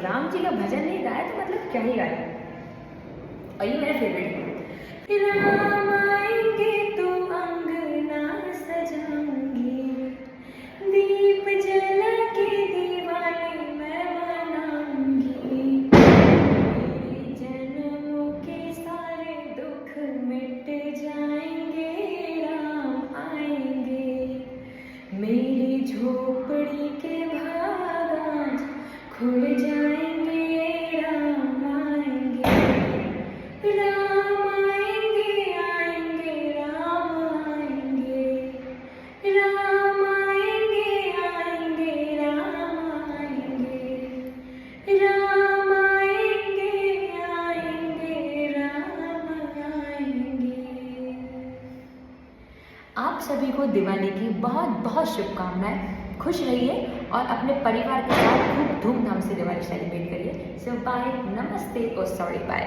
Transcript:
राम जी का भजन नहीं गाया तो मतलब क्या ही गाया। और ये मेरा फेवरेट है। राम आएंगे तो अंगना सजाऊंगी, दीप जला के दिवाली मैं मनाऊंगी, मेरे जन्मों के सारे दुख मिट जाएंगे, राम आएंगे, मेरी झोपड़ी के भाग आज खुल जाएंगे, राम आएंगे, राम आएंगे, आएंगे, राम आएंगे, राम आएंगे, आएंगे, राम आएंगे, राम आएंगे, आएंगे, राम आएंगे। आप सभी को दिवाली की बहुत बहुत शुभकामनाएं। खुश रहिए और अपने परिवार के साथ खूब धूमधाम से दिवाली सेलिब्रेट करिए। सो बाय, नमस्ते और सॉरी, बाय।